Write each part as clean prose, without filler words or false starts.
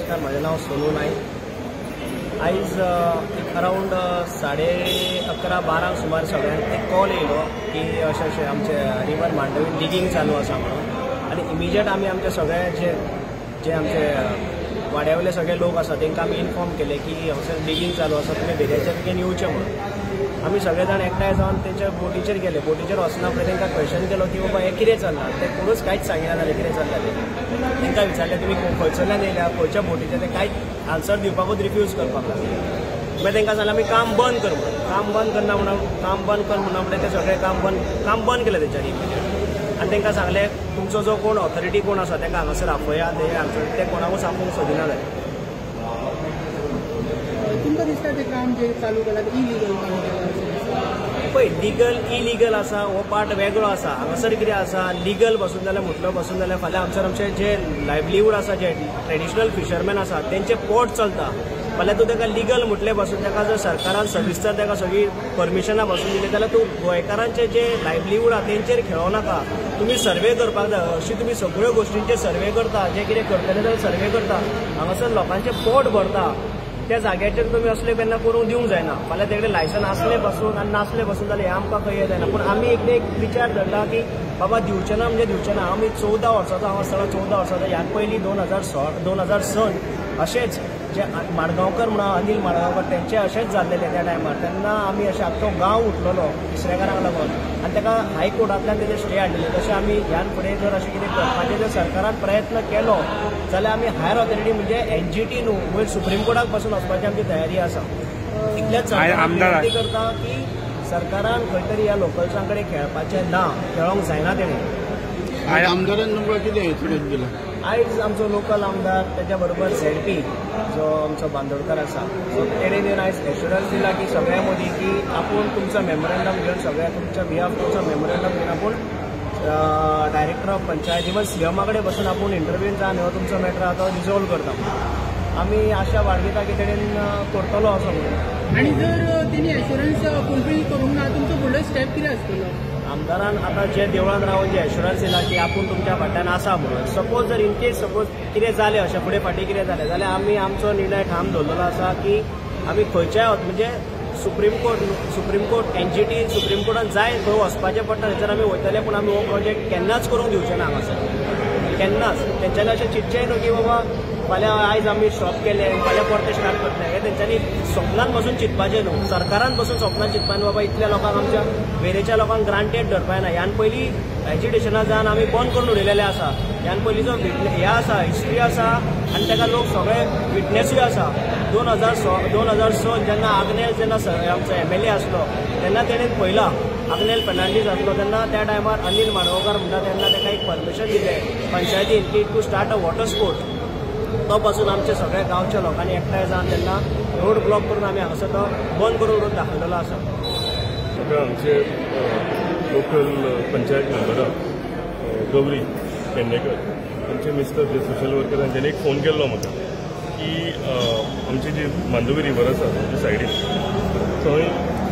नमस्कार, माझे नाव सोनू नाईक। आयज अराउंड 11:30-12 सुमार सगळ्यांक एक कॉल येयलो की अशें आमचे रिवर मांडवी डिगींग चालू आसा म्हणून, आनी इमिजिएट आमी आमचे सगळे जे आमचे वाड्यावयले सगळे लोक आसा तांकां आमी इन्फॉर्म केले की हांगसर डिगींग चालू आसा, तुमी बेगीच्या बेगीन येवचें म्हणून। आमी सगळे जाण एकठांय जावन तेंच्या बोटीचेर गेले। बोटीचेर वचना फुडें तांकां क्वेश्चन केलो की बाबा हें कितें चल्लां, ते कोणूच कांयच सांगिना जालें कितें चल्लां तें। तांकां विचारलें तुमी खंयसरल्यान येयल्या, खंयच्या बोटीचेर, ते कांयच आन्सर दिवपाकूच रिफ्यूज करपाक लागले। मागीर तांकां सांगलें आमी काम बंद कर म्हणून। काम बंद करना म्हणून काम बंद कर म्हणना फुडें ते सगळे काम बंद केलें तेंच्यांनी इमिजिएट। आनी तांकां सांगलें तुमचो जो कोण ऑथॉरिटी कोण आसा ताका हांगासर आपयात, ते कोणाकूच आपूंक सोदिना जालें। तुमकां दिसता तें काम जे चालू केलां तें इलिगल काम केलां पळय, लिगल इलिगल आसा हो पार्ट वेगळो आसा। हांगासर कितें आसा, लिगल बसून जाल्यार म्हटलो बसून जाल्यार फाल्यां आमचे जे लायव्हलीहूड आसा, जे ट्रेडिशनल फिशरमॅन आसा तेंचे पोट चलता। फाल्यां तूं ताका लिगल म्हटलें बसून ताका जर सरकारान सविस्तर ताका सगळी परमिशनां बसून दिली जाल्यार तूं गोंयकारांचे जे लायव्हलीहूड आसा तेंचेर खेळों नाका। तुमी सर्वे करपाक जाय, अशी तुमी सगळ्यो गोश्टींचे सर्वे करता, जे कितें करतले जाल्यार सर्वे करता, हांगासर लोकांचें पोट भरता। त्या जाग्याचेर तुमी असले केन्ना करूंक दिवंक जायना। फाल्यां तेकडे लायसन आसले पासून आनी नासले पासून जाल्यार हें आमकां खंय जायना। पूण आमी एक विचार धरला की बाबा दिवचें ना म्हणजे दिवचें ना। आमी 14 वर्सांचो हांव आसतना 14 वर्सांचो, ह्या पयलीं 2006 अशेंच जे माडगांवकर म्हणून अनिल माडगांवकर तेंचे अशेंच जाल्लेले त्या टायमार। तेन्ना आमी अशें आख्खो गांव उठलेलो तिसरेकारांक लागून, आनी ताका हायकोर्टांतल्यान तेजे स्टे हाडलेले। तशें आमी ह्यान फुडें जर अशें कितें करपाचें जर सरकारान प्रयत्न केलो जाल्यार आमी हायर ऑथॉरिटी म्हणजे NGT न्हू, वयर सुप्रीम कोर्टाक पासून वचपाची आमची तयारी आसा। इतलेंच विनंती करता की सरकारान खंय तरी ह्या लोकल्सां कडेन खेळपाचें ना, खेळोंक जायना तेणें। आमदारान तुमकां कितें हेतून दिला? आयज आमचो लोकल आमदार त्याच्या बरोबर ZP जो आमचो बांदोडकर आसा, सो तेणें आयज एश्युरन्स दिला की सगळ्या मदीं की आपूण तुमचो मेमोरंडम घेवन सगळ्या तुमच्या बिहाफ तुमचो मेमोरंडम घेवन आपूण director of panchayat even CM कडेन बसून आपूण इंटरव्यून जावन हो तुमचो मॅटर आहा तो रिजॉल्व करता। आमी आशा बाळगिता की तेणेन करतलो असो म्हणून। आनी जर तेणी एश्युरन्स फुलफील करूंक ना तुमचो फुडलो स्टेप कितें आसतलो? आमदारान आतां जे देवळान रावन जे एश्युरन्स दिला की आपूण तुमच्या फाटल्यान आसा म्हणून, सपोज जर इनकेस सपोज कितें जालें अशें फुडें फाटीं कितें जालें जाल्यार आमी आमचो निर्णय ठाम दवरलेलो आसा की आमी खंयच्याय म्हणजे सुप्रीम कोर्ट NGT सुप्रीम कोर्टान जाय खंय वचपाचें पडटा थंयसर आमी वयतले, पूण आमी हो प्रोजेक्ट केन्नाच करूंक दिवचे ना हांगासर, केन्नाच। तेंच्यांनी अशें चिंतचेंय न्हू की बाबा फाल्यां आयज आमी स्टॉप केलें फाल्यां परते स्टार्ट करतले, हें तेंच्यांनी स्वप्नान बसून चिंतपाचें न्हू। सरकारान बसून स्वप्नान चिंतपाचें बाबा इतल्या लोकांक आमच्या वेरेच्या लोकांक ग्रांटेड धरपाक ना। ह्यान पयलीं एज्युकेशना जावन आमी बंद करून उडयलेले आसा। ह्यान पयलींचो हें आसा, हिस्ट्री आसा, आनी ताका लोक सगळे विटनेसूय आसा। 2006 जेन्ना आग्नेल आमचो MLA आसलो तेन्ना तेणेन पयला, आग्नेल फर्नांडीस आसलो तेन्ना त्या टायमार अनिल माडगांवकर म्हणटा तेन्ना ताका एक परमिशन दिलें पंचायतीन to start a water sport. तो पासून आमचे सगळ्या गांवच्या लोकांनी एकठांय जावन तेन्ना रोड ब्लॉक करून आमी हांगासर तो बंद करून रोड दाखयलेलो आसा। आमचे लोकल पंचायत मेंबर गौरी पेडणेकर आमचे मिस्टर जे सोशल वर्कर तांच्यांनी एक फोन केल्लो म्हाका की आमची जी मांडवी रिवर आसा त्या सायडीन थंय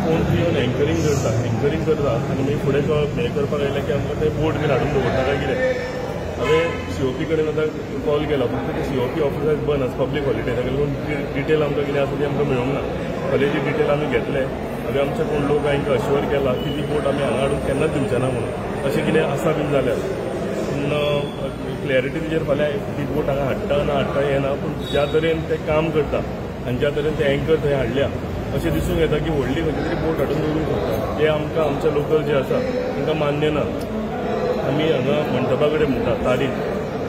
कोण ती येवन एंकरींग करता आनी मागीर फुडें जो हें करपाक आयलें की आमकां थंय बोट बीन हाडून दवरता काय कितें। हांवें COP कडेन आतां कॉल केला, फक्त ते COP ऑफिस आयज बंद आसा पब्लीक हॉलिडे, ताका लागून डिटेल आमकां कितें आसा ती आमकां मेळूंक ना। फाल्यांची डिटेल आमी घेतले। हांवें आमचे कोण लोक हांकां अश्युअर केला की ती बोट आमी हांगा हाडून केन्नाच दिवचे ना म्हणून। अशें कितें आसा बीन जाल्यार पूण क्लॅरिटी तेजेर फाल्यां ती बोट हांगा हाडटा ना हाडटा हें ना, पूण ज्या तरेन तें काम करता आनी ज्या तरेन ते एंकर थंय हाडल्या अशें दिसूंक येता की व्हडली खंयची तरी बोट हाडून दवरूंक शकता। हें आमकां आमचे लोकल जे आसा तांकां मान्य ना। आमी हांगा मंडपा कडेन म्हणटा तारीख,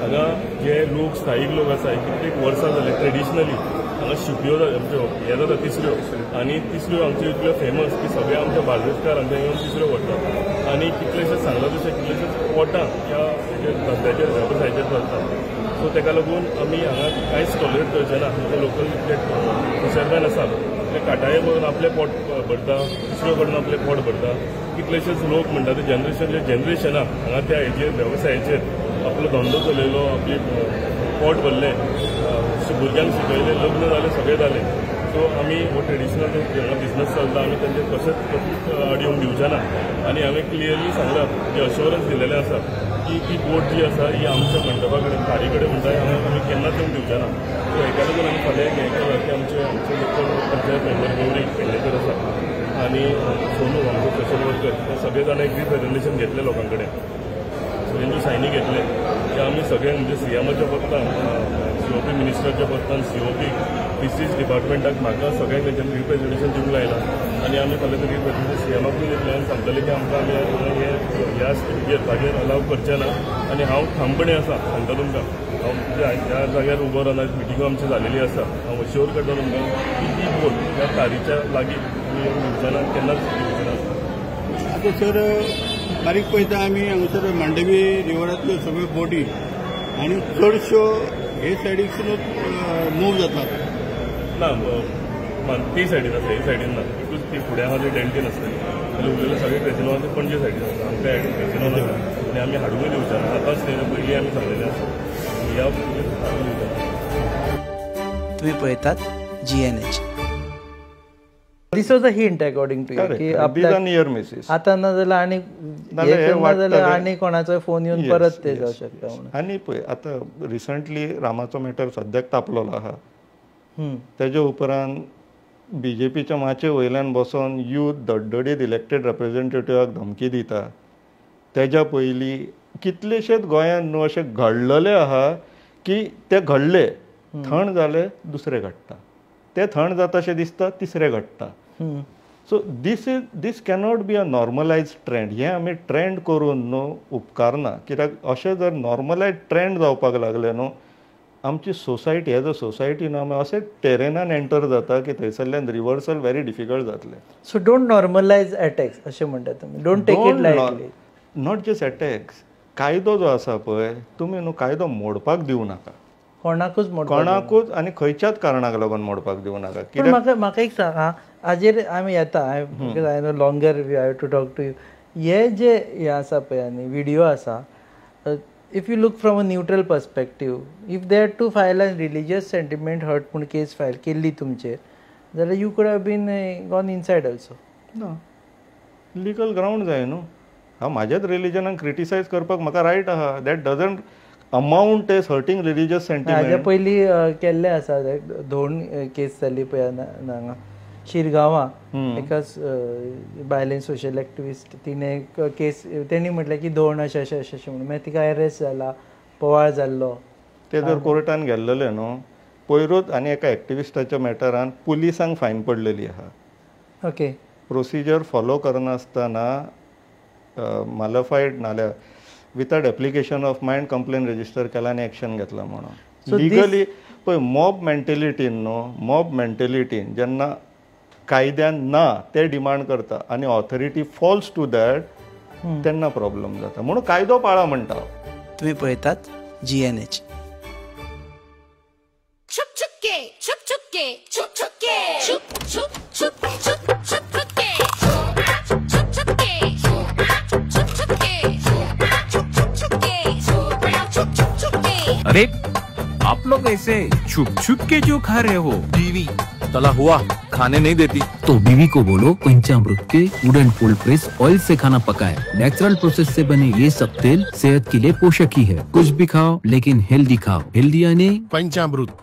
हांगा जे लोक स्थायीक लोक आसा कित्येक वर्सां जाले ट्रेडिशनली हांगा शिप्यो हे जाता तिसऱ्यो, आनी तिसऱ्यो आमच्यो इतल्यो फेमस की सगळे आमचे बार्देशकार हांगा येवन तिसऱ्यो व्हरतात आनी कितलेशेच सांगला तशें कितलेशेच पोटां ह्या धंद्याचेर वेवसायाचेर चलतात। सो ताका लागून आमी हांगा कांयच टॉलरेट करचे ना। आमचे लोकल जे फिशरमॅन आसा ते काटाये करून आपले पोट भरता, तिसऱ्यो कडून आपले पोट भरता। कितलेशेच लोक म्हणटा ते जनरेशना हांगा त्या हेचेर वेवसायाचेर आपलो धंदो चलयलो, आपली पोट भरलें, भुरग्यांक शिकयलें, लग्न जालें, सगळें जालें। सो आमी हो ट्रेडिशनल हांगा बिजनस चलता आमी तांचेर कशेंच अडवूंक दिवचे ना। आनी हांवें क्लियरली सांगलां सारकी अश्युरन्स दिलेले आसा की ती बोट जी आसा ही आमच्या मंडपा कडेन तारी कडेन म्हणटा आमी केन्नाच येवन दिवचे ना. सो हेका लागून आमी फाल्यां हें केलां की आमचे लोकल पंचायत मेंबर गौरी पेडणेकर आसा आनी सोनू आमचो सोशल वर्कर हे सगळे जाण एक रिप्रेझेंटेशन घेतले लोकां कडेन. सो तेंच्यो सायनी घेतले की आमी सगळे म्हणजे सीएमाच्या पत्तान COP मिनिस्टरच्या पत्तान COP फिशीज डिपार्टमेंटाक म्हाका सगळ्यांक तेंच्यानी रिप्रेझेंटेशन दिवंक लायलां आनी आमी फाल्यां ते रिप्रेझेंटेशन सीएमाकूय दितले आनी सांगतले की आमकां आमी ह्या स्टेजीर ताजेर अलाव करचे ना. आनी हांव ठामपणे आसा सांगता तुमकां, हांव ह्या जाग्यार उबो रावन आज मिटिंगो आमची जालेली आसा. हांव अश्योर करता तुमकां की ती बोट ह्या तारीच्या लागीं दिवचे ना, केन्नाच दिवचे ना. आता सर बारीक पळयता आमी हांगासर मांडवी रिवरांतल्यो सगळ्यो बोटी आनी चडश्यो हे सायडीकसूनच मूव जातात. ना ती सायडीन आसा, ही सायडीन ना. बिकॉज ती फुडें आहा ती डेल्टीन आसतली जाल्यार उरलेले सगळे क्रेजिनो आसा पणजे सायडीन आसा. आमकां क्रेजिनो नाका आनी आमी हाडूंकूय दिवचे ना. आतांच पयलीं आमी सांगलेलें आसा ह्या हाडूंक दिवचे ना. तुम्ही पळयतात GNH. This was a hint according to you की आता ना जाल्यार आनी जाल्यार आनी कोणाचो फोन येवन परत ते जावं शकता म्हणून. आनी पळय आतां रिसंटली रामाचो मॅटर सद्याक तापलोलो आहा. तेज्या उपरांत BJPच्या माचे वयल्यान बसोन यूथ धडधडीत इलेक्टेड रिप्रेझेंटेटिव्हाक धमकी दिता. तेज्या पयलीं कितलेशेच गोंयांत न्हू अशें घडलेलें आहा की ते घडले, थंड जाले, दुसरे घडटा, ते थंड जाता अशें दिसता, तिसरे घडटा. So this cannot be a normalize trend. हें आमी ट्रेंड करून न्हू उपकारना. कित्याक अशें जर नॉर्मलायज ट्रेंड जावपाक लागले न्हू आमची सोसायटी एज अ सोसायटी न्हू आमी अशें टेरेनान एंटर जाता की थंयसरल्यान रिवर्सल व्हेरी डिफिकल्ट जातलें. सो डोंट नॉर्मलायज अटॅक्स अशें म्हणटा तुमी. Don't take it lightly. Not just attacks. कायदो जो आसा पळय तुमी न्हू कायदो मोडपाक दिवं नाका. कोणाकूच आनी खंयच्याच कारणाक लागून मोडपाक दिवं नाका. कित्याक म्हाका एक सांग, हाजेर आमी येता I no longer we have to talk to you. हे जे हे आसा पळय आनी व्हिडिओ आसा, if you look from a neutral perspective, if they had to file a religious sentiment hurt म्हूण केस फायल केल्ली तुमचेर जाल्यार you could have been gone inside also. ना लिगल ग्रावंड जाय न्हू. हांव म्हाज्याच रिलिजनाक क्रिटिसायज करपाक म्हाका रायट आहा. That doesn't amount as hurting religious sentiment. हाज्या पयलीं केल्ले आसा दोन केस जाल्ली पळय हांगा शिरगांवां. एका बायलेन सोशल एक्टिविस्ट तिने केस तेणी म्हटलें की दोन अशें म्हणून मागीर तिका अरेस्ट जाला, बोवाळ जाल्लो. ते जर कोर्टान गेल्लेले न्हू पयरूच आनी एका एक्टिविस्टाच्या मॅटरान पुलिसांक फायन पडलेली आहा. ओके. प्रोसिजर फॉलो करनासतना मालफायड नाल्यार without application of mind complain register केला आनी एक्शन घेतला म्हणून. लिगली पळय मॉब मेंटेलिटीन न्हू, मॉब मेंटेलिटीन जेन्ना कायद्यान ना ते डिमांड करता आनी ऑथॉरिटी फॉल्स टू दॅट तेन्ना प्रॉब्लेम जाता. म्हणून कायदो पाळा म्हणटा. तुम्ही पळयतात GNH. अरे आप लोग ऐसे छुप छुप के जो खा रहे हो? बीवी तला हुआ खाने नहीं देती तो बीवी को बोलो पंचामृत के वुडन कोल्ड प्रेस ऑयल से खाना पकाए. नेचुरल प्रोसेस से बने ये सब तेल सेहत के लिए पोषक ही है. कुछ भी खाओ लेकिन हेल्दी खाओ. हेल्दी यानी पंचामृत.